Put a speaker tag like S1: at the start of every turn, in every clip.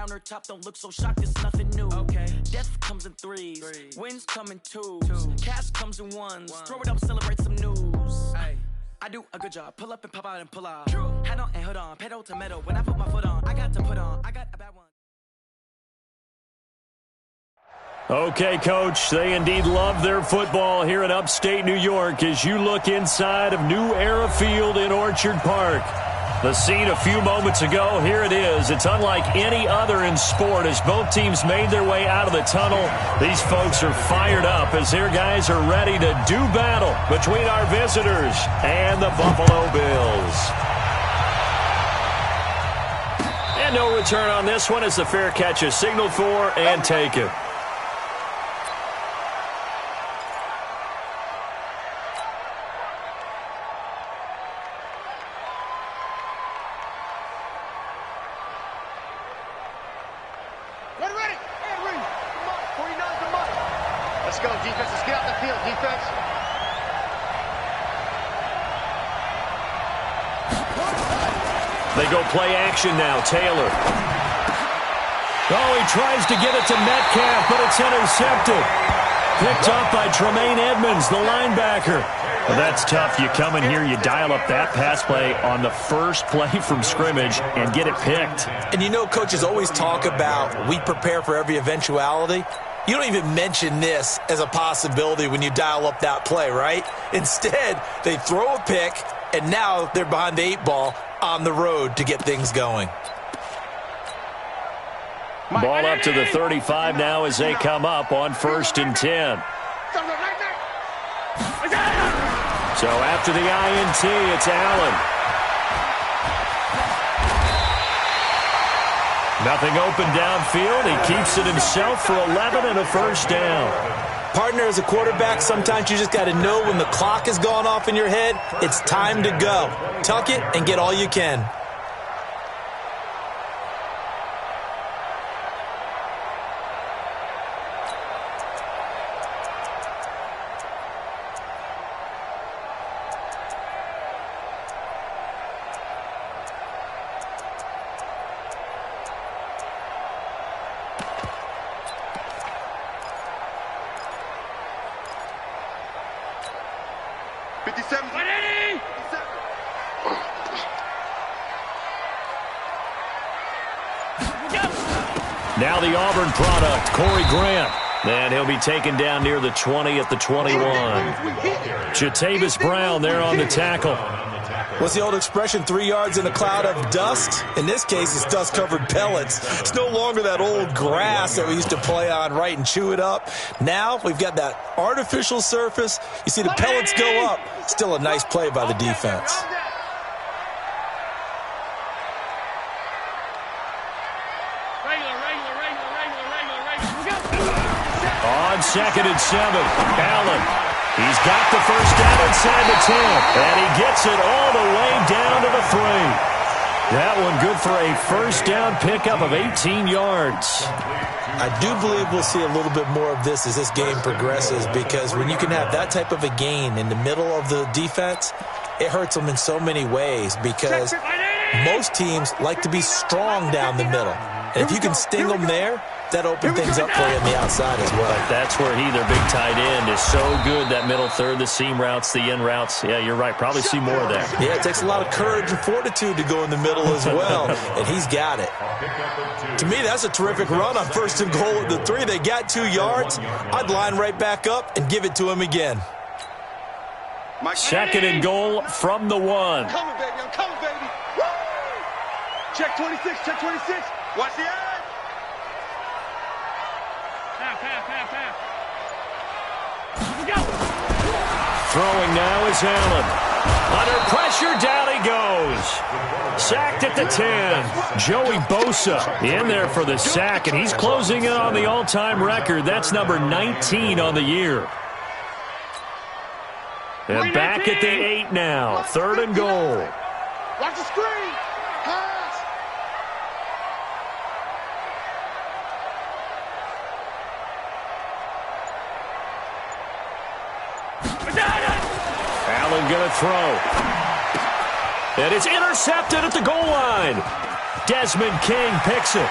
S1: countertop, don't look so shocked, it's nothing new. Okay. Death comes in threes. Wins come in twos. Cash comes in ones. Throw it up, celebrate some news. I do a good job. Pull up and pop out and pull out. Hat on and hood on. Pedal to metal. When I put my foot on, I got to put on. I got a bad one.
S2: Okay, Coach, they indeed love their football here in upstate New York as you look inside of New Era Field in Orchard Park. The scene a few moments ago, here it is. It's unlike any other in sport as both teams made their way out of the tunnel. These folks are fired up as their guys are ready to do battle between our visitors and the Buffalo Bills. And no return on this one as the fair catch is signaled for and taken. They go play action now. Taylor. Oh, he tries to get it to Metcalf, but it's intercepted. Picked up by Tremaine Edmonds, the linebacker. Well, that's tough. You come in here, you dial up that pass play on the first play from scrimmage and get it picked.
S3: And you know, coaches always talk about we prepare for every eventuality. You don't even mention this as a possibility when you dial up that play, right? Instead, they throw a pick, and now they're behind the 8 ball on the road to get things going.
S2: Ball up to the 35 now as they come up on 1st and 10. So after the INT, it's Allen. Nothing open downfield. He keeps it himself for 11 and a first down.
S3: Partner, as a quarterback, sometimes you just got to know when the clock has gone off in your head, it's time to go. Tuck it and get all you can.
S2: Now the Auburn product, Corey Grant. And he'll be taken down near the 20 at the 21. Jatavis Brown there on the tackle.
S3: What's the old expression, 3 yards in a cloud of dust? In this case, it's dust-covered pellets. It's no longer that old grass that we used to play on, right, and chew it up. Now we've got that artificial surface. You see the pellets go up. Still a nice play by the defense.
S2: On 2nd and 7, Allen. He's got the first down inside the 10, and he gets it all the way down to the 3. That one good for a first down pickup of 18 yards.
S3: I do believe we'll see a little bit more of this as this game progresses, because when you can have that type of a gain in the middle of the defense, it hurts them in so many ways, because most teams like to be strong down the middle. And if you can sting them there, that opens things up for you on the outside as well.
S2: That's where their big tight end, is so good, that middle third, the seam routes, the in routes. Yeah, you're right. Probably see more of that.
S3: Yeah, it takes a lot of courage and fortitude to go in the middle as well, and he's got it. To me, that's a terrific run on 1st and goal at the 3. They got 2 yards. I'd line right back up and give it to him again.
S2: 2nd and goal from the 1.
S4: I'm coming, baby. I'm coming, baby. Woo! Check 26. Check 26. Watch the eye. Half.
S2: Throwing now is Allen. Under pressure, down he goes. Sacked at the 10. Joey Bosa in there for the sack, and he's closing in on the all-time record. That's number 19 on the year. And back at the 8 now. 3rd and goal.
S4: Watch the screen. Pass.
S2: Allen going to throw. And it's intercepted at the goal line. Desmond King picks it.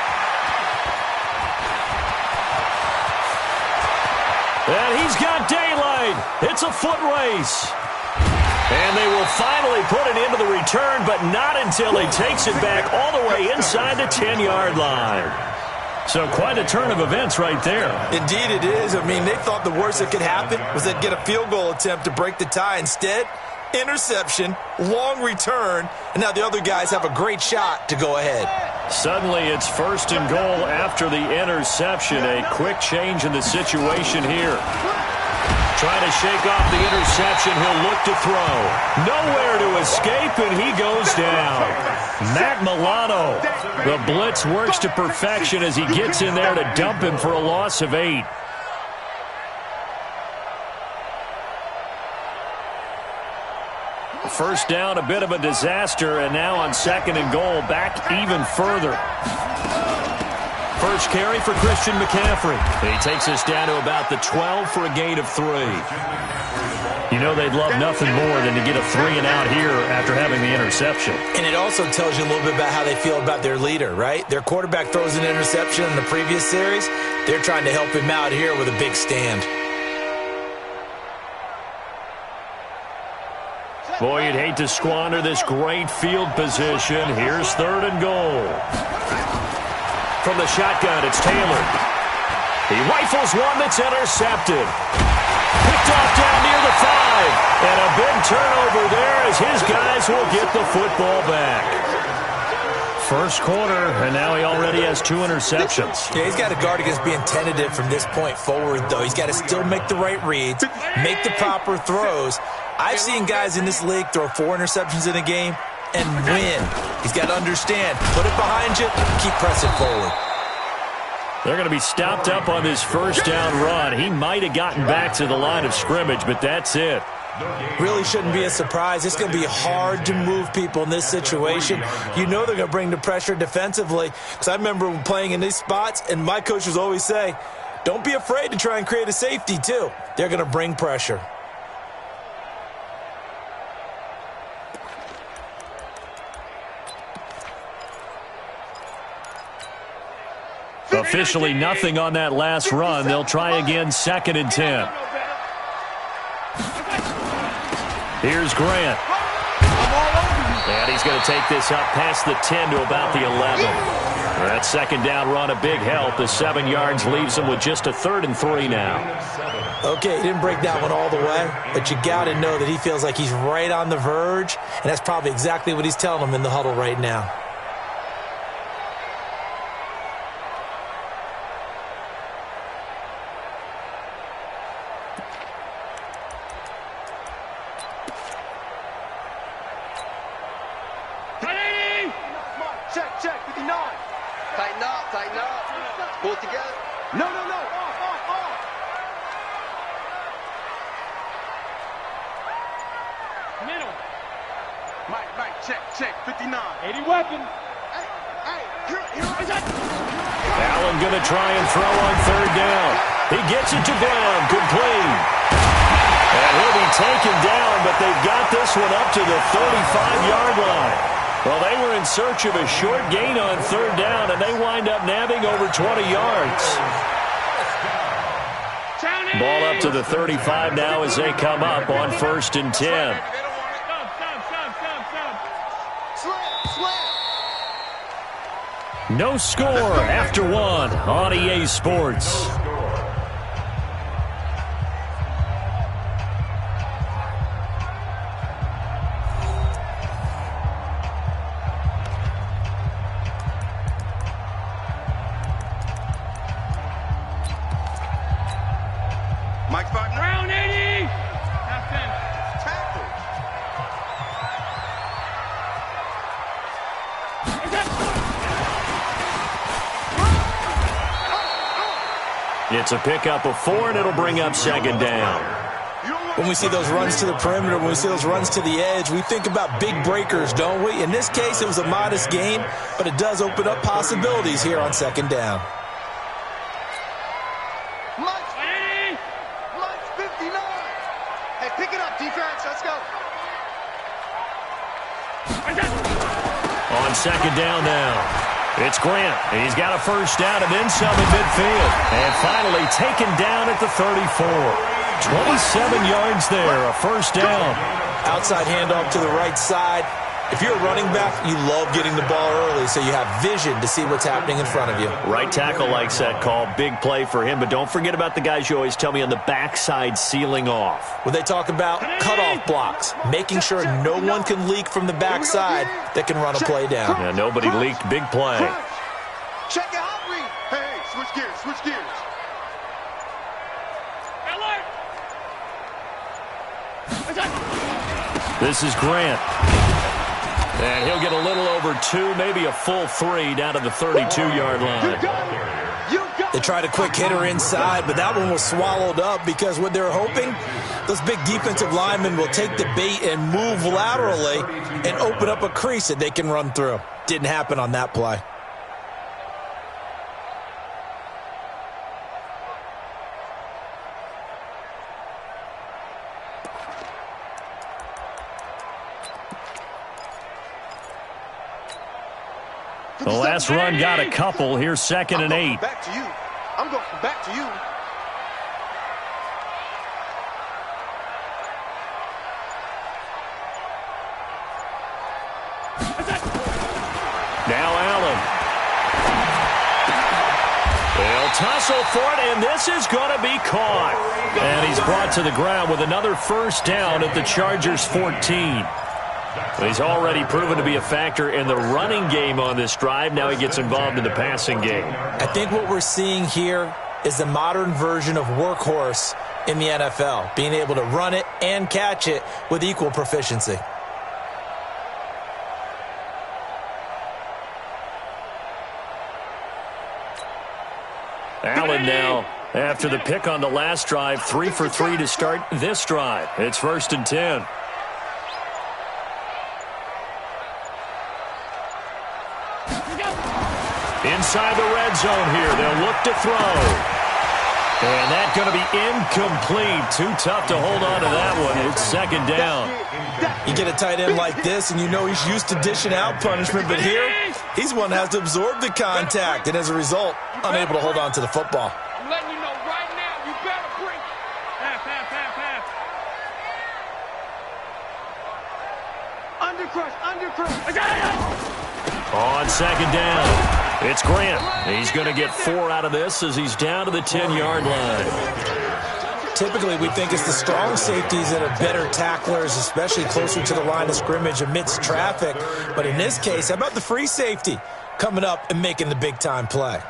S2: And he's got daylight. It's a foot race. And they will finally put it into the return, but not until he takes it back all the way inside the 10-yard line. So quite a turn of events right there.
S3: Indeed it is. I mean, they thought the worst that could happen was they'd get a field goal attempt to break the tie. Instead, interception, long return, and now the other guys have a great shot to go ahead.
S2: Suddenly it's first and goal after the interception. A quick change in the situation here. Trying to shake off the interception. He'll look to throw. Nowhere to escape, and he goes down. Matt Milano. The blitz works to perfection as he gets in there to dump him for a loss of 8. First down, a bit of a disaster, and now on second and goal, back even further. First carry for Christian McCaffrey. He takes us down to about the 12 for a gain of 3. You know they'd love nothing more than to get a 3-and-out here after having the interception.
S3: And it also tells you a little bit about how they feel about their leader, right? Their quarterback throws an interception in the previous series. They're trying to help him out here with a big stand.
S2: Boy, you'd hate to squander this great field position. Here's third and goal. From the shotgun, it's Taylor. He rifles one that's intercepted. Picked off down near the 5. And a big turnover there as his guys will get the football back. First quarter, and now he already has 2 interceptions.
S3: Yeah, he's got to guard against being tentative from this point forward, though. He's got to still make the right reads, make the proper throws. I've seen guys in this league throw 4 interceptions in a game and win. He's got to understand, put it behind you, keep pressing forward.
S2: They're going to be stopped up on this first down run. He might have gotten back to the line of scrimmage, but that's it.
S3: Really shouldn't be a surprise. It's going to be hard to move people in this situation. You know they're going to bring the pressure defensively. Because I remember playing in these spots, and my coaches always say, don't be afraid to try and create a safety, too. They're going to bring pressure.
S2: Officially nothing on that last run. They'll try again, second and 10. Here's Grant. And he's going to take this up past the 10 to about the 11. That second down run, a big help. The 7 yards leaves him with just a 3rd and 3 now.
S3: Okay, he didn't break that one all the way, but you got to know that he feels like he's right on the verge, and that's probably exactly what he's telling them in the huddle right now.
S4: Check, 59.
S5: Tighten up. Pull it together.
S4: No. Off.
S6: Middle.
S4: Mike, check, 59.
S6: 80 weapon.
S4: Hey, here.
S2: Allen going to try and throw on third down. He gets it to Brown, complete. And he'll be taken down, but they've got this one up to the 35-yard line. Well, they were in search of a short gain on third down, and they wind up nabbing over 20 yards. Ball up to the 35 now as they come up on 1st and 10. No score after 1 on EA Sports.
S4: Mike's partner.
S6: Round 80. Half 10.
S4: Tackle.
S2: It's a pickup of 4, and it'll bring up second down.
S3: When we see those runs to the perimeter, when we see those runs to the edge, we think about big breakers, don't we? In this case, it was a modest gain, but it does open up possibilities here on second down.
S4: Mike's 59. Hey, pick it up, defense. Let's go.
S2: On second down now. It's Grant. He's got a first down and then some at midfield. And finally taken down at the 34. 27 yards there, a first down.
S3: Outside handoff to the right side. If you're a running back, you love getting the ball early so you have vision to see what's happening in front of you.
S2: Right tackle likes that call. Big play for him. But don't forget about the guys you always tell me on the backside sealing off.
S3: When they talk about cutoff blocks, making sure no one can leak from the backside that can run a play down.
S2: Yeah, nobody leaked. Big play.
S4: Check it out, read. Hey, switch gears, switch gears.
S2: This is Grant. And he'll get a little over 2, maybe a full 3 down to the 32-yard line.
S3: They tried a quick hitter inside, but that one was swallowed up because what they're hoping, those big defensive linemen will take the bait and move laterally and open up a crease that they can run through. Didn't happen on that play.
S2: The last run got a couple. Here's 2nd and 8.
S4: Back to you. I'm going back to you.
S2: Now Allen. They'll tussle for it, and this is going to be caught. And he's brought to the ground with another first down at the Chargers' 14. He's already proven to be a factor in the running game on this drive. Now he gets involved in the passing game.
S3: I think what we're seeing here is the modern version of workhorse in the NFL, being able to run it and catch it with equal proficiency.
S2: Allen now, after the pick on the last drive, 3 for 3 to start this drive. It's 1st and 10. Inside the red zone here. They'll look to throw. And that's going to be incomplete. Too tough to hold on to that one. It's 2nd down.
S3: You get a tight end like this, and you know he's used to dishing out punishment. But here, he's one that has to absorb the contact. And as a result, unable to hold on to the football.
S6: I'm letting you know right now, you better bring half.
S4: Undercrush.
S2: On 2nd down. It's Grant. He's going to get 4 out of this as he's down to the 10-yard line.
S3: Typically, we think it's the strong safeties that are better tacklers, especially closer to the line of scrimmage amidst traffic. But in this case, how about the free safety coming up and making the big-time play?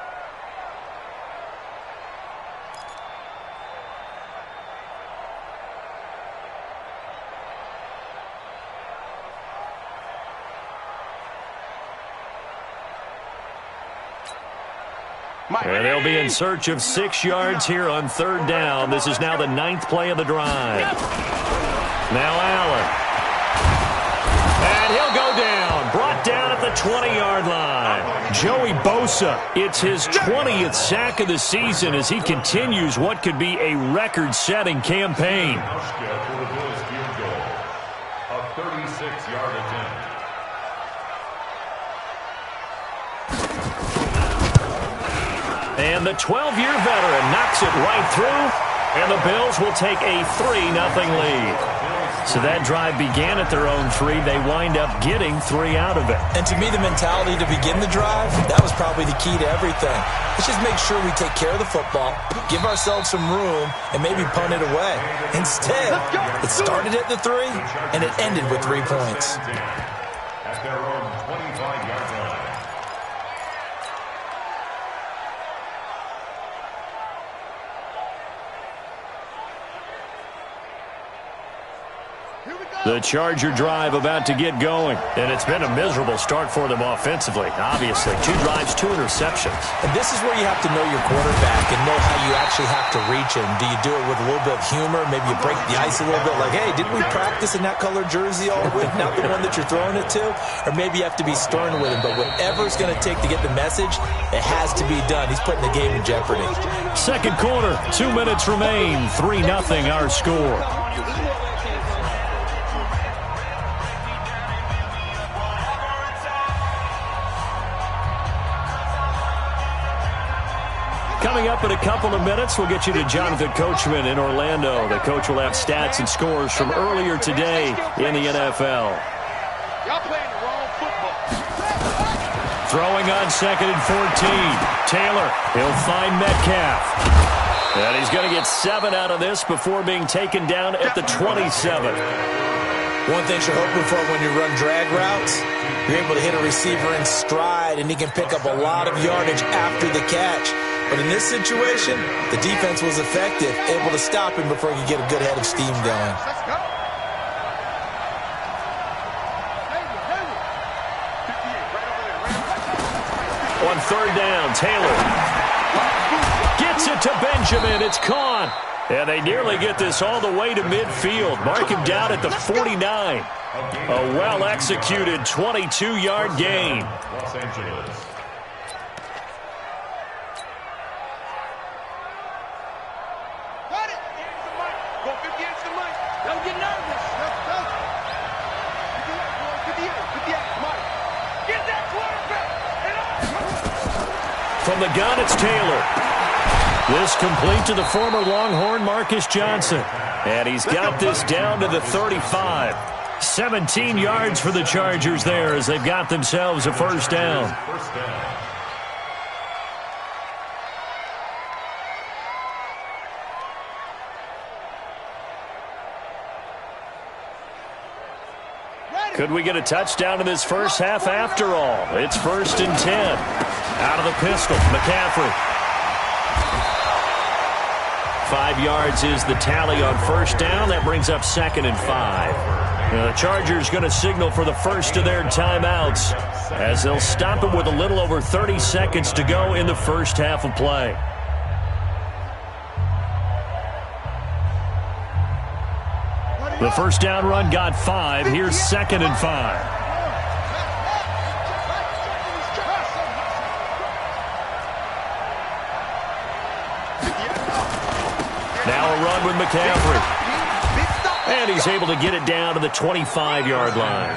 S2: And they'll be in search of 6 yards here on 3rd down. This is now the 9th play of the drive. Now Allen. And he'll go down. Brought down at the 20-yard line. Joey Bosa, it's his 20th sack of the season as he continues what could be a record-setting campaign.
S7: A 36-yard attempt.
S2: And the 12-year veteran knocks it right through, and the Bills will take a 3-0 lead. So that drive began at their own 3. They wind up getting 3 out of it.
S3: And to me, the mentality to begin the drive, that was probably the key to everything. Let's just make sure we take care of the football, give ourselves some room, and maybe punt it away. Instead, it started at the 3, and it ended with 3 points.
S7: At their own 25-yard line.
S2: The Charger drive about to get going, and it's been a miserable start for them offensively. Obviously, 2 drives, 2 interceptions.
S3: And this is where you have to know your quarterback and know how you actually have to reach him. Do you do it with a little bit of humor? Maybe you break the ice a little bit like, hey, didn't we practice in that colored jersey all week, not the one that you're throwing it to? Or maybe you have to be stern with him. But whatever it's going to take to get the message, it has to be done. He's putting the game in jeopardy.
S2: 2nd quarter, 2 minutes remain, 3-0 our score. Coming up in a couple of minutes, we'll get you to Jonathan Coachman in Orlando. The coach will have stats and scores from earlier today in the NFL.
S6: Y'all playing the wrong football.
S2: Throwing on 2nd and 14. Taylor, he'll find Metcalf. And he's going to get 7 out of this before being taken down at the 27.
S3: One thing you're hoping for when you run drag routes, you're able to hit a receiver in stride, and he can pick up a lot of yardage after the catch. But in this situation, the defense was effective, able to stop him before he could get a good head of steam going.
S6: Let's go.
S2: On 3rd down, Taylor gets it to Benjamin. It's caught. And they nearly get this all the way to midfield. Mark him down at the 49. A well-executed 22-yard gain.
S7: Los Angeles.
S6: Got it. Here's the mic. Go 50 against the mic. Don't get nervous. Let's go. 58, Mike. Get that quarterback.
S2: From the gun, it's Taylor. This complete to the former Longhorn Marcus Johnson. And he's got this down to the 35. 17 yards for the Chargers there as they've got themselves a first down.
S7: First down.
S2: Could we get a touchdown in this first half after all? It's 1st and 10. Out of the pistol, McCaffrey. 5 yards is the tally on first down. That brings up 2nd and 5. Now the Chargers going to signal for the first of their timeouts as they'll stop it with a little over 30 seconds to go in the first half of play. The first down run got 5. Here's 2nd and 5. Now a run with McCaffrey. And he's able to get it down to the 25-yard line.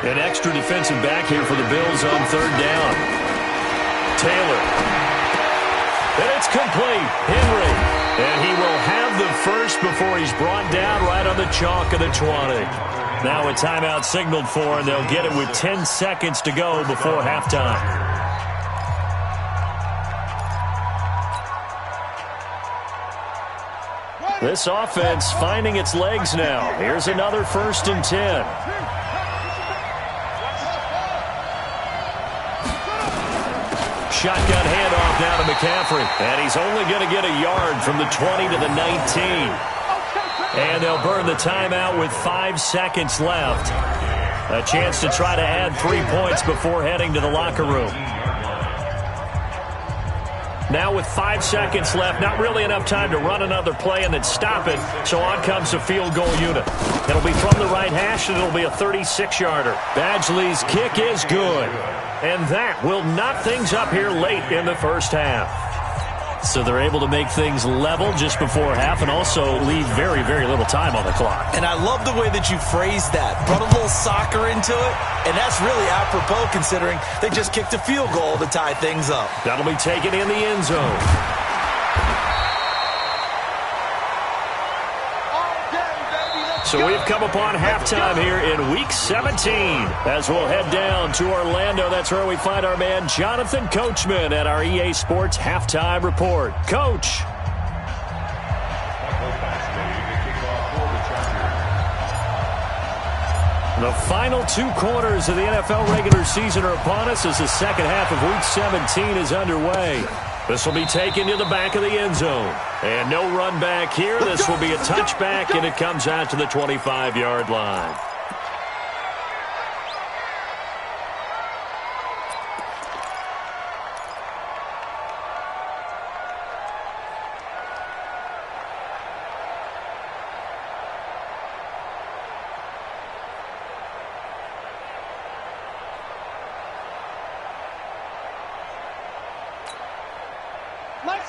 S2: An extra defensive back here for the Bills on 3rd down. Taylor. And it's complete. Henry. And he will have the first before he's brought down right on the chalk of the 20. Now a timeout signaled for, and they'll get it with 10 seconds to go before halftime. This offense finding its legs now. Here's another 1st and 10. Shotgun handoff now to McCaffrey. And he's only going to get a yard from the 20 to the 19. And they'll burn the timeout with 5 seconds left. A chance to try to add 3 points before heading to the locker room. Now with 5 seconds left, not really enough time to run another play and then stop it. So on comes the field goal unit. It'll be from the right hash, and it'll be a 36-yarder. Badgley's kick is good. And that will knot things up here late in the first half. So they're able to make things level just before half and also leave very, very little time on the clock.
S3: And I love the way that you phrased that. Brought a little soccer into it, and that's really apropos considering they just kicked a field goal to tie things up.
S2: That'll be taken in the end zone. So we've come upon halftime here in Week 17. As we'll head down to Orlando, that's where we find our man Jonathan Coachman at our EA Sports Halftime Report. Coach. The final 2 quarters of the NFL regular season are upon us as the second half of Week 17 is underway. This will be taken to the back of the end zone. And no run back here. This will be a touchback, and it comes out to the 25-yard line.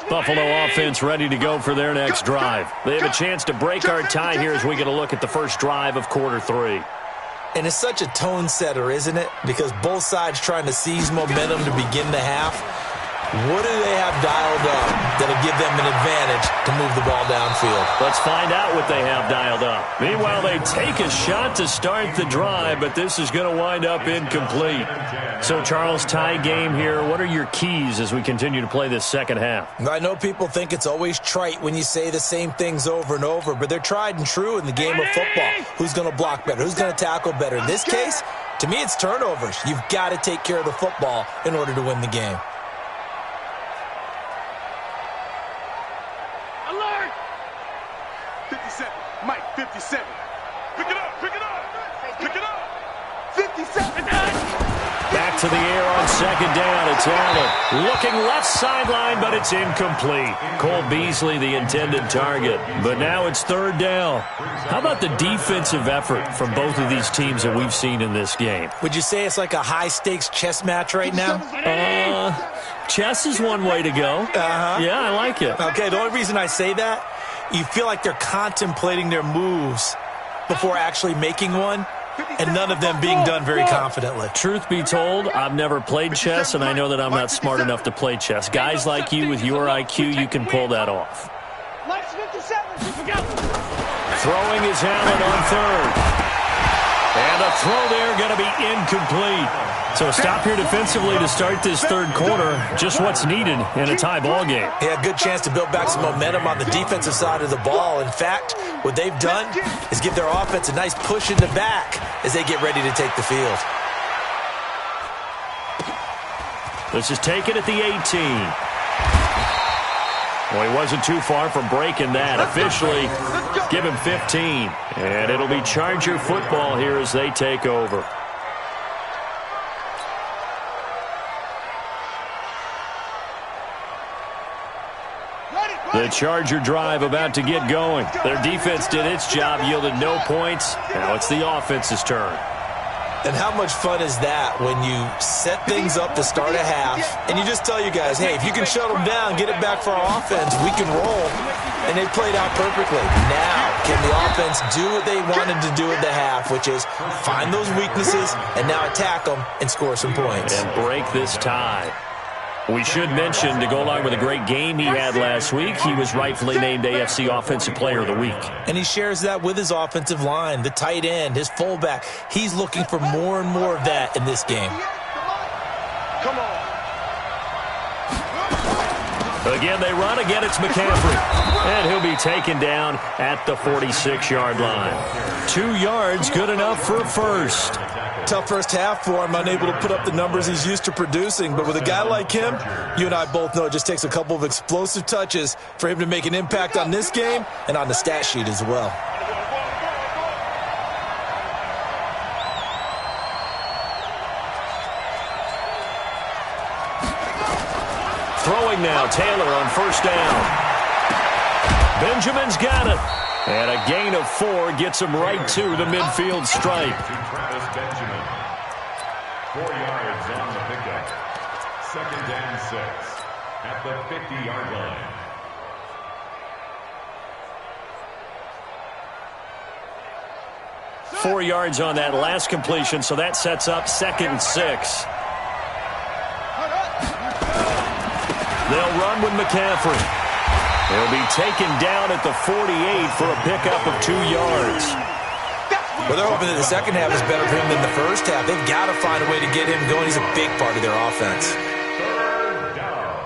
S2: Buffalo offense ready to go for their next drive. They have a chance to break our tie here as we get a look at the first drive of quarter 3.
S3: And it's such a tone setter, isn't it? Because both sides trying to seize momentum to begin the half. What do they have dialed up that'll give them an advantage to move the ball downfield?
S2: Let's find out what they have dialed up. Meanwhile, they take a shot to start the drive, but this is going to wind up incomplete. So, Charles, tie game here. What are your keys as we continue to play this second half?
S3: I know people think it's always trite when you say the same things over and over, but they're tried and true in the game of football. Who's going to block better? Who's going to tackle better? In this case, to me, it's turnovers. You've got to take care of the football in order to win the game.
S4: Alert! 57. Mike, 57. Pick it up, pick it up. Pick it up. 57.
S2: Back to the air on second down. It's Allen. Looking left sideline, but it's incomplete. Cole Beasley, the intended target. But now it's third down. How about the defensive effort from both of these teams that we've seen in this game?
S3: Would you say it's like a high-stakes chess match right now?
S2: Chess is one way to go. Yeah, I like it.
S3: Okay, the only reason I say that, you feel like they're contemplating their moves before actually making one, and none of them being done very confidently.
S2: Truth be told, I've never played chess, and I know that I'm not smart enough to play chess. Guys like you with your IQ, you can pull that off. Throwing is Allen on third. And the throw there going to be incomplete. So a stop here defensively to start this third quarter. Just what's needed in a tie ball game.
S3: Yeah, good chance to build back some momentum on the defensive side of the ball. In fact, what they've done is give their offense a nice push in the back as they get ready to take the field.
S2: This is taken at the 18. Well, he wasn't too far from breaking that. Officially, give him 15. And it'll be Charger football here as they take over. The Charger drive about to get going. Their defense did its job, yielded no points. Now it's the offense's turn.
S3: And how much fun is that when you set things up to start a half and you just tell you guys, hey, if you can shut them down, get it back for our offense, we can roll. And they played out perfectly. Now, can the offense do what they wanted to do at the half, which is find those weaknesses and now attack them and score some points.
S2: And break this tie. We should mention, to go along with a great game he had last week, he was rightfully named AFC Offensive Player of the Week.
S3: And he shares that with his offensive line, the tight end, his fullback. He's looking for more and more of that in this game.
S4: Come on.
S2: Again, they run. Again, it's McCaffrey. And he'll be taken down at the 46-yard line. 2 yards, good enough for a first.
S3: Tough first half for him, unable to put up the numbers he's used to producing. But with a guy like him, you and I both know it just takes a couple of explosive touches for him to make an impact on this game and on the stat sheet as well.
S2: Throwing now, Taylor on first down. Benjamin's got it. And a gain of 4 gets him right to the midfield stripe.
S7: Benjamin. 4 yards on the pickup. 2nd and 6 at the 50-yard line.
S2: Four yards on that last completion, so that sets up 2nd and 6. They'll run with McCaffrey. He'll be taken down at the 48 for a pickup of 2 yards.
S3: Well, they're hoping that the second half is better for him than the first half. They've got to find a way to get him going. He's a big part of their offense.
S7: 3rd down.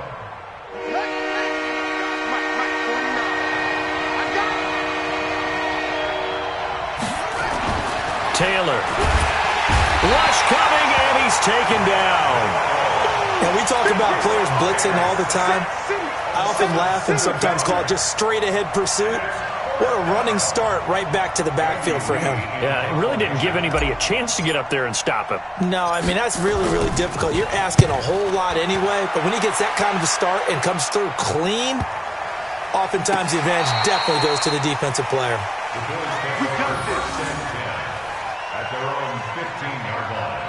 S2: Taylor. Rush coming, and he's taken down.
S3: And we talk about players blitzing all the time. I often laugh and sometimes call it just straight-ahead pursuit. What a running start right back to the backfield for him.
S2: Yeah, it really didn't give anybody a chance to get up there and stop him.
S3: No, I mean, that's really, really difficult. You're asking a whole lot anyway, but when he gets that kind of a start and comes through clean, oftentimes the advantage definitely goes to the defensive player.
S7: We got this. At their own 15-yard line.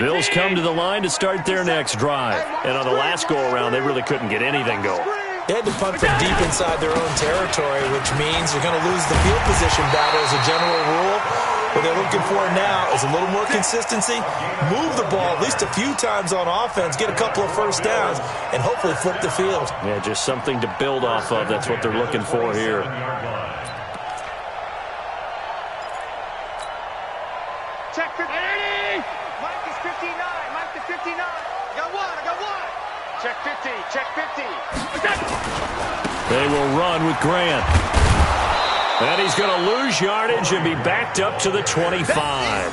S2: Bills come to the line to start their next drive. And on the last go-around, they really couldn't get anything going.
S3: They had to punt from deep inside their own territory, which means you're going to lose the field position battle as a general rule. What they're looking for now is a little more consistency, move the ball at least a few times on offense, get a couple of first downs, and hopefully flip the field.
S2: Yeah, just something to build off of. That's what they're looking for here.
S6: Check 50. Mike is 59. Mike to 59. I got one. Check 50. Check 50.
S2: They will run with Grant. And he's going to lose yardage and be backed up to the 25.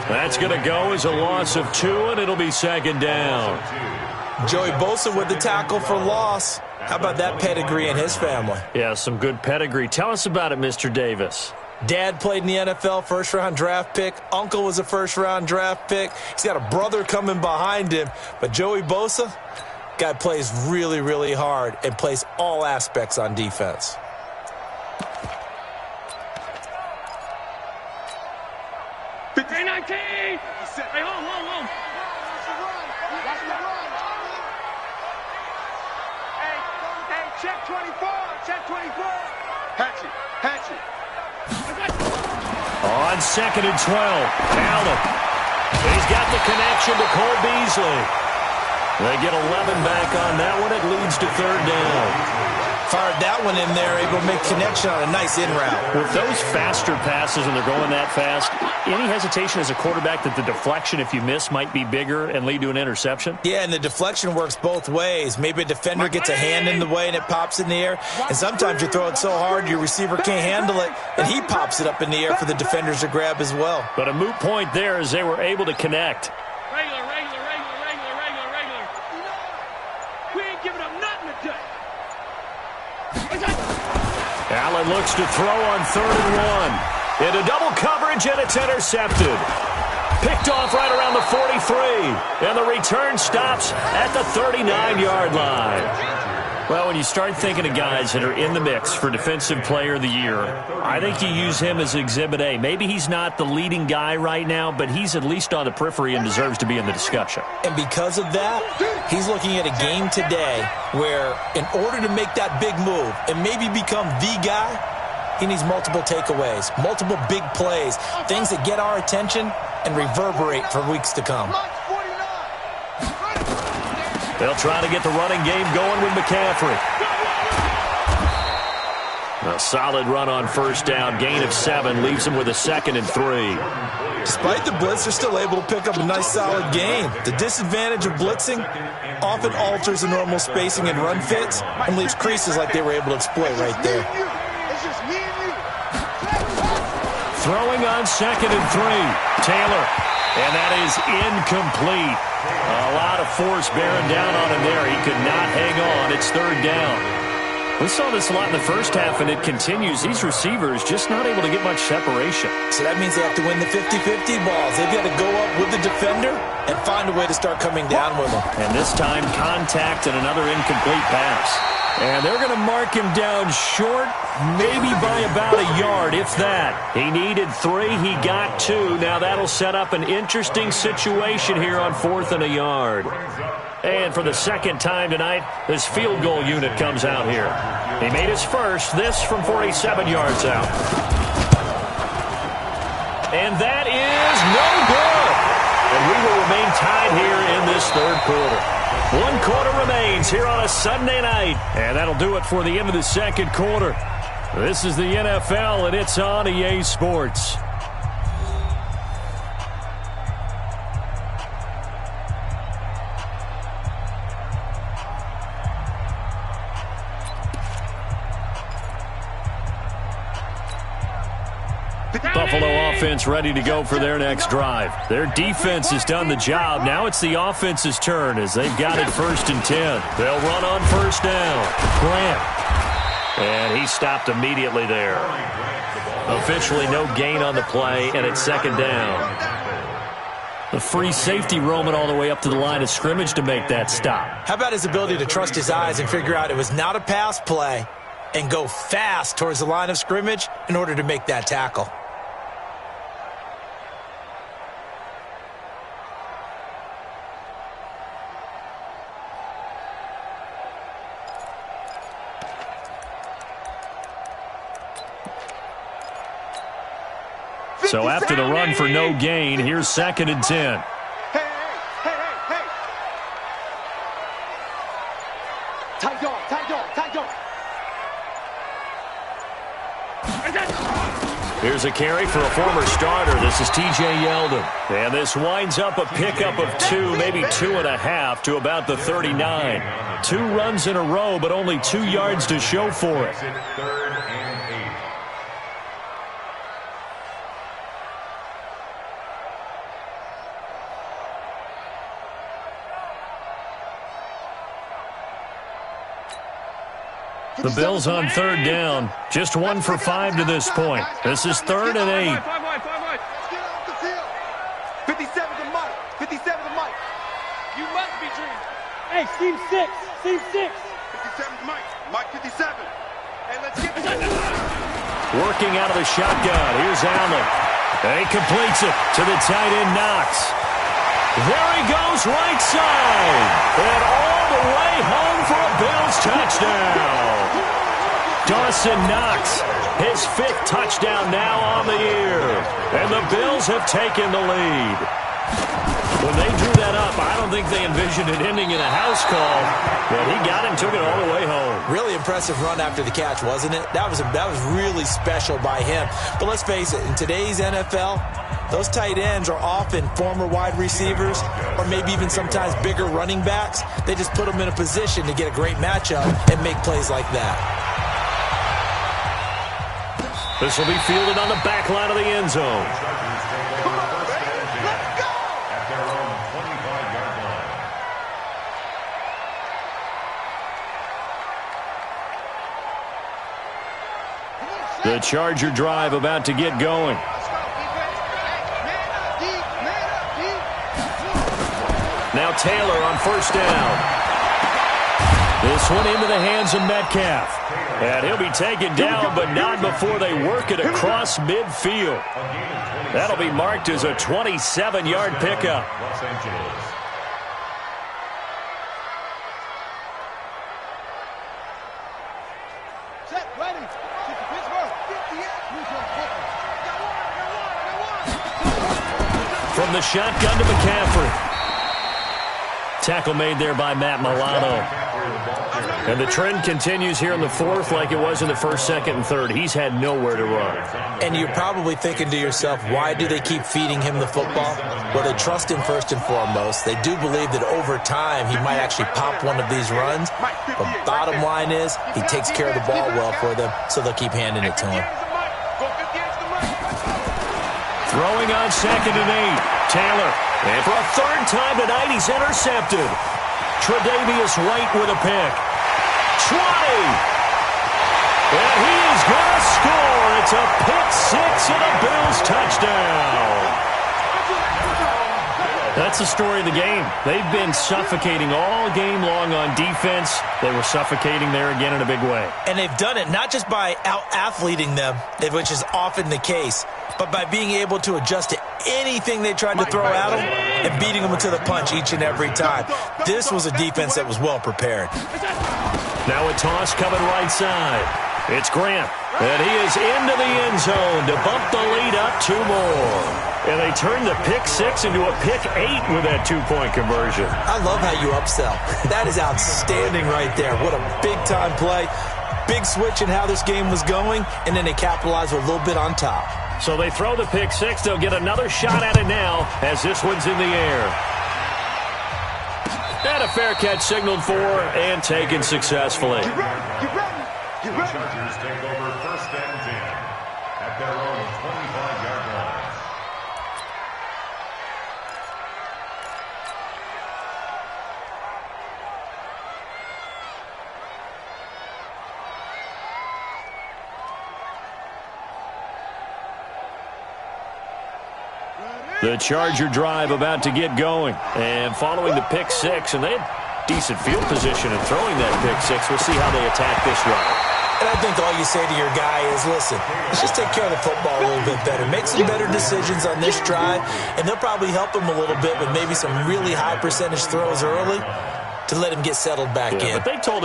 S2: That's going to go as a loss of 2, and it'll be second down.
S3: Joey Bosa with the tackle for loss. How about that pedigree in his family?
S2: Yeah, some good pedigree. Tell us about it, Mr. Davis.
S3: Dad played in the NFL, first-round draft pick. Uncle was a first-round draft pick. He's got a brother coming behind him. But Joey Bosa, guy plays really, really hard and plays all aspects on defense.
S6: Hey, 19! Hey, home. Hey, check 24. Check 24. Hatchet.
S2: On 2nd and 12, Allen. He's got the connection to Cole Beasley. They get 11 back on that one. It leads to 3rd down.
S3: Fired that one in there, able to make connection on a nice in route.
S2: With those faster passes when they're going that fast, any hesitation as a quarterback that the deflection, if you miss, might be bigger and lead to an interception?
S3: Yeah, and the deflection works both ways. Maybe a defender gets a hand in the way and it pops in the air. And sometimes you throw it so hard your receiver can't handle it, and he pops it up in the air for the defenders to grab as well.
S2: But a moot point there as they were able to connect.
S6: Regular. We ain't giving up nothing today.
S2: Allen looks to throw on 3rd and 1. Into double coverage, and it's intercepted. Picked off right around the 43. And the return stops at the 39-yard line. Well, when you start thinking of guys that are in the mix for Defensive Player of the Year, I think you use him as Exhibit A. Maybe he's not the leading guy right now, but he's at least on the periphery and deserves to be in the discussion.
S3: And because of that, he's looking at a game today where in order to make that big move and maybe become the guy, he needs multiple takeaways, multiple big plays, things that get our attention and reverberate for weeks to come.
S2: They'll try to get the running game going with McCaffrey. A solid run on 1st down. Gain of 7 leaves them with a 2nd and 3.
S3: Despite the blitz, they're still able to pick up a nice solid gain. The disadvantage of blitzing often alters the normal spacing and run fits and leaves creases like they were able to exploit right there.
S2: Throwing on 2nd and 3. Taylor. And that is incomplete. A lot of force bearing down on him there. He could not hang on. It's 3rd down. We saw this a lot in the first half, and it continues. These receivers just not able to get much separation.
S3: So that means they have to win the 50-50 balls. They've got to go up with the defender and find a way to start coming down with them.
S2: And this time, contact and another incomplete pass. And they're going to mark him down short, maybe by about a yard, if that. He needed 3. He got 2. Now that'll set up an interesting situation here on 4th and a yard. And for the 2nd time tonight, this field goal unit comes out here. He made his first, this from 47 yards out. And that is no good. And we will remain tied here in this 3rd quarter. 1 quarter remains here on a Sunday night. And that'll do it for the end of the 2nd quarter. This is the NFL, and it's on EA Sports. Buffalo offense ready to go for their next drive. Their defense has done the job. Now it's the offense's turn as they've got it 1st and 10. They'll run on 1st down. Grant. And he stopped immediately there. Officially no gain on the play, and it's 2nd down. The free safety roaming all the way up to the line of scrimmage to make that stop.
S3: How about his ability to trust his eyes and figure out it was not a pass play and go fast towards the line of scrimmage in order to make that tackle?
S2: So after the run for no gain, here's 2nd and 10.
S6: Hey. Tight dog.
S2: Here's a carry for a former starter. This is T.J. Yeldon. And this winds up a pickup of 2, maybe 2.5 to about the 39. 2 runs in a row, but only 2 yards to show for it.
S7: 3rd and 8.
S2: The Bills on 3rd down. Just 1 for 5 to this point. This is 3rd and 8.
S6: 57 to Mike. 57 to Mike. You must be dreaming.
S8: Hey, Steve 6.
S4: 57 to Mike. Mike 57. Hey, let's get this.
S2: Working out of the shotgun. Here's Allen. And he completes it to the tight end Knox. There he goes right side. And all the way home for a Bills touchdown. Dawson Knox, his 5th touchdown now on the year. And the Bills have taken the lead. When they drew that up, I don't think they envisioned it ending in a house call. But he got it and took it all the way home.
S3: Really impressive run after the catch, wasn't it? That was really special by him. But let's face it, in today's NFL, those tight ends are often former wide receivers or maybe even sometimes bigger running backs. They just put them in a position to get a great matchup and make plays like that.
S2: This will be fielded on the back line of the end zone. The Charger drive about to get going. Now Taylor on 1st down. This one into the hands of Metcalf. And he'll be taken down, but not before they work it across midfield. That'll be marked as a 27-yard pickup.
S7: Los Angeles.
S6: Set, ready. Pittsburgh. 58.
S2: From the shotgun to McCaffrey. Tackle made there by Matt Milano. And the trend continues here in the 4th like it was in the 1st, 2nd, and 3rd. He's had nowhere to run.
S3: And you're probably thinking to yourself, why do they keep feeding him the football? Well, they trust him first and foremost. They do believe that over time he might actually pop one of these runs. But bottom line is he takes care of the ball well for them, so they'll keep handing it to him.
S2: Throwing on 2nd and 8. Taylor. And for a 3rd time tonight, he's intercepted. Tre'Davious White with a pick. 20. And he is going to score. It's a pick 6 and a Bills touchdown. That's the story of the game. They've been suffocating all game long on defense. They were suffocating there again in a big way.
S3: And they've done it not just by out-athleting them, which is often the case, but by being able to adjust to anything they tried to throw at them and beating them to the punch each and every time. This was a defense that was well prepared.
S2: Now a toss coming right side. It's Grant. And he is into the end zone to bump the lead up 2 more. And they turn the pick 6 into a pick 8 with that 2-point conversion.
S3: I love how you upsell. That is outstanding right there. What a big-time play. Big switch in how this game was going, and then they capitalize with a little bit on top.
S2: So they throw the pick 6. They'll get another shot at it now as this one's in the air. And a fair catch signaled for and taken successfully.
S7: The Chargers take over 1st and 10 at their own 25-yard line.
S2: The Charger drive about to get going. And following the pick 6, and they had decent field position in throwing that pick 6. We'll see how they attack this run.
S3: And I think all you say to your guy is, listen, let's just take care of the football a little bit better. Make some better decisions on this drive, and they'll probably help him a little bit with maybe some really high percentage throws early. to let him get settled back in.
S2: But they told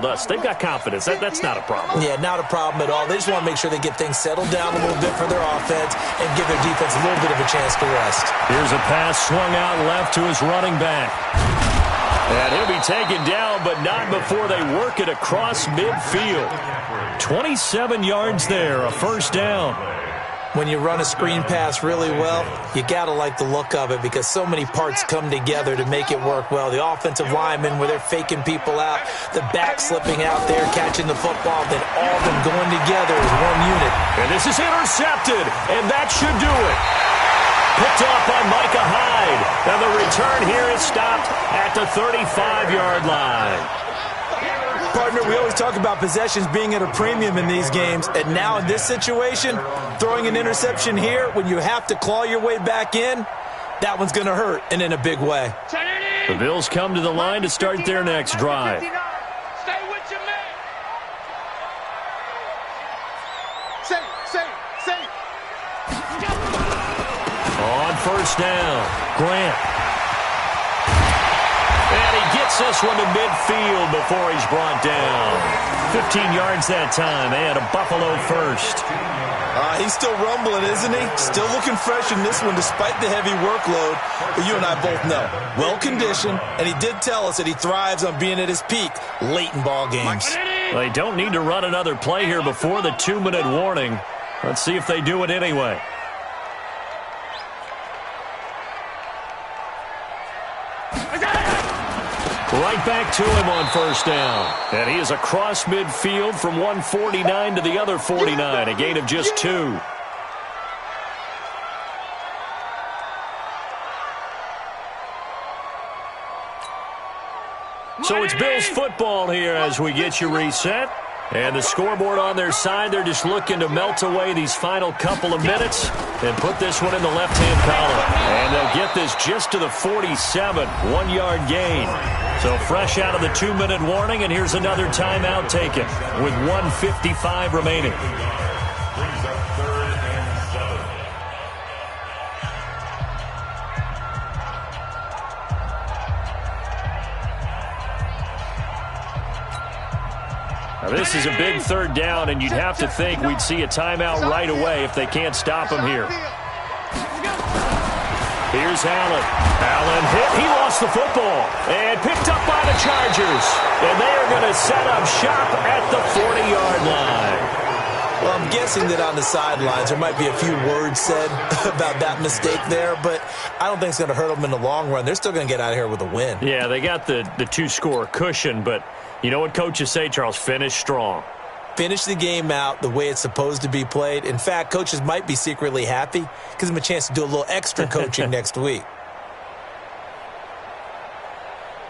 S2: us they've got confidence. That's not a problem.
S3: Yeah, not a problem at all. They just want to make sure they get things settled down a little bit for their offense and give their defense a little bit of a chance to rest.
S2: Here's a pass swung out left to his running back. And he'll be taken down, but not before they work it across midfield. 27 yards there, a first down.
S3: When you run a screen pass really well, you got to like the look of it because so many parts come together to make it work well. The offensive linemen, where they're faking people out, the back slipping out there, catching the football, then all of them going together as one unit.
S2: And this is intercepted, and that should do it. Picked off by Micah Hyde. And the return here is stopped at the 35-yard line.
S3: Partner, we always talk about possessions being at a premium in these games, and now in this situation, throwing an interception here when you have to claw your way back in, that one's going to hurt, and in a big way.
S2: The Bills come to the line to start their next drive.
S6: Stay with your man. Safe.
S2: On first down, Grant. And he gets this one to midfield before he's brought down. 15 yards that time, and a Buffalo first.
S3: He's still rumbling, isn't he? Still looking fresh in this one despite the heavy workload. But you and I both know, well-conditioned, and he did tell us that he thrives on being at his peak late in ball games.
S2: They don't need to run another play here before the 2-minute warning. Let's see if they do it anyway. Right back to him on first down. And he is across midfield from 149 to the other 49, a gain of just 2. So it's Bills football here as we get you reset. And the scoreboard on their side, they're just looking to melt away these final couple of minutes and put this one in the left-hand column. And they'll get this just to the 47, 1-yard gain. So fresh out of the 2-minute warning, and here's another timeout taken with 1:55 remaining.
S7: Brings up 3rd and 7.
S2: Now this is a big third down, and you'd have to think we'd see a timeout right away if they can't stop him here. Here's Allen. Allen hit. He lost the football and picked up by the Chargers. And they are going to set up shop at the 40-yard line.
S3: Well, I'm guessing that on the sidelines there might be a few words said about that mistake there, but I don't think it's going to hurt them in the long run. They're still going to get out of here with a win.
S2: Yeah, they got the 2-score cushion, but you know what coaches say, Charles? Finish strong.
S3: Finish the game out the way it's supposed to be played. In fact, coaches might be secretly happy because them a chance to do a little extra coaching next week.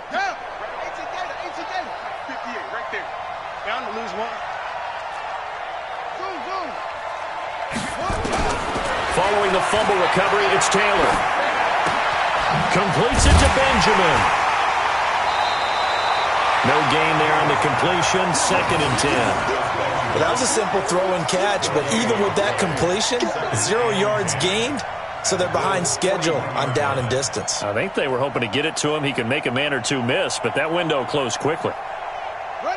S6: Yeah. 58, right there. Down to lose one. Zoom.
S2: Following the fumble recovery, it's Taylor. Completes it to Benjamin. No gain there on the completion, 2nd and 10.
S3: Well, that was a simple throw and catch, but even with that completion, 0 yards gained, so they're behind schedule on down and distance.
S2: I think they were hoping to get it to him. He could make a man or two miss, but that window closed quickly.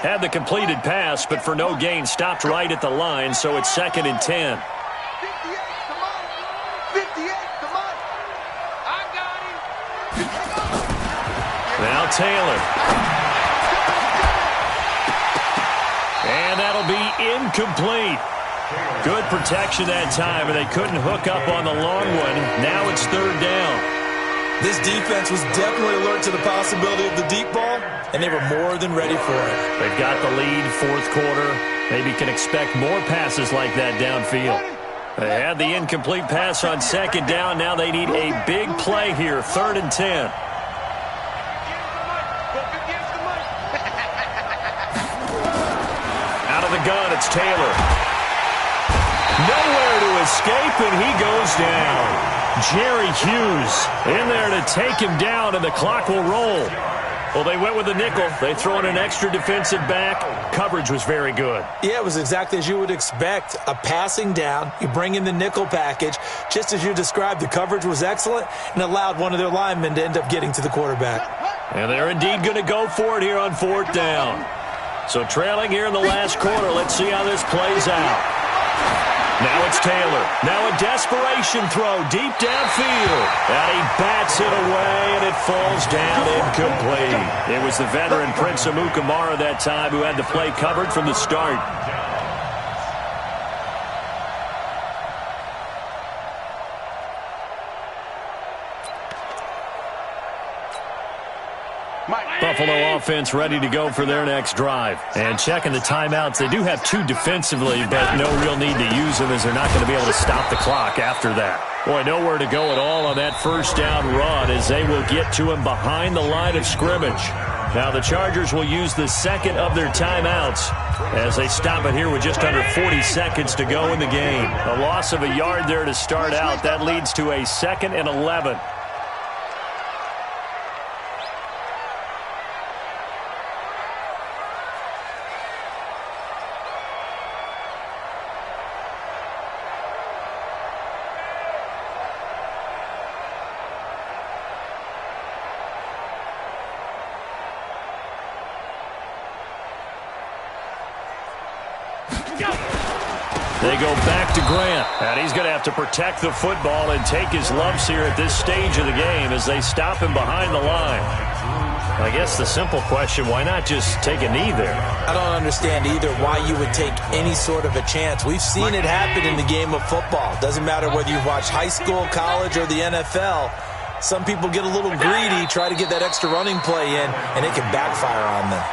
S2: Had the completed pass, but for no gain, stopped right at the line, so it's 2nd and 10.
S6: 58, come on. 58, come on. I got him.
S2: Now Taylor. And that'll be incomplete. Good protection that time, and they couldn't hook up on the long one. Now it's 3rd down.
S3: This defense was definitely alert to the possibility of the deep ball, and they were more than ready for it.
S2: They've got the lead, 4th quarter. Maybe can expect more passes like that downfield. They had the incomplete pass on 2nd down. Now they need a big play here, 3rd and 10. The gun, it's Taylor. Nowhere to escape, and he goes down. Jerry Hughes in there to take him down, and the clock will roll. Well, they went with the nickel. They throw in an extra defensive back. Coverage was very good.
S3: Yeah, it was exactly as you would expect. A passing down. You bring in the nickel package. Just as you described, the coverage was excellent and allowed one of their linemen to end up getting to the quarterback.
S2: And they're indeed going to go for it here on 4th down. So trailing here in the last quarter. Let's see how this plays out. Now it's Taylor. Now a desperation throw deep downfield. And he bats it away, and it falls down incomplete. It was the veteran Prince Amukamara that time who had the play covered from the start. Buffalo offense ready to go for their next drive. And checking the timeouts, they do have 2 defensively, but no real need to use them as they're not going to be able to stop the clock after that. Boy, nowhere to go at all on that first down run as they will get to him behind the line of scrimmage. Now the Chargers will use the second of their timeouts as they stop it here with just under 40 seconds to go in the game. A loss of a yard there to start out. That leads to a 2nd and 11. They go back to Grant, and he's going to have to protect the football and take his lumps here at this stage of the game as they stop him behind the line. I guess the simple question, why not just take a knee there?
S3: I don't understand either why you would take any sort of a chance. We've seen it happen in the game of football. Doesn't matter whether you watch high school, college, or the NFL. Some people get a little greedy, try to get that extra running play in, and it can backfire on them.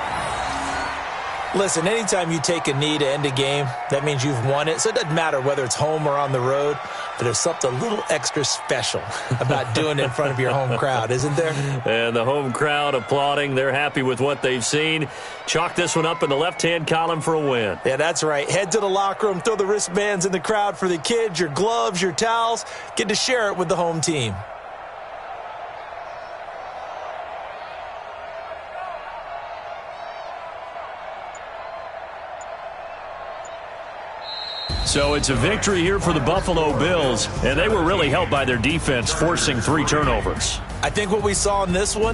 S3: Listen, anytime you take a knee to end a game, that means you've won it. So it doesn't matter whether it's home or on the road, but there's something a little extra special about doing it in front of your home crowd, isn't there?
S2: And the home crowd applauding. They're happy with what they've seen. Chalk this one up in the left-hand column for a win.
S3: Yeah, that's right. Head to the locker room, throw the wristbands in the crowd for the kids, your gloves, your towels. Get to share it with the home team.
S2: So it's a victory here for the Buffalo Bills, and they were really helped by their defense forcing 3 turnovers.
S3: I think what we saw in this one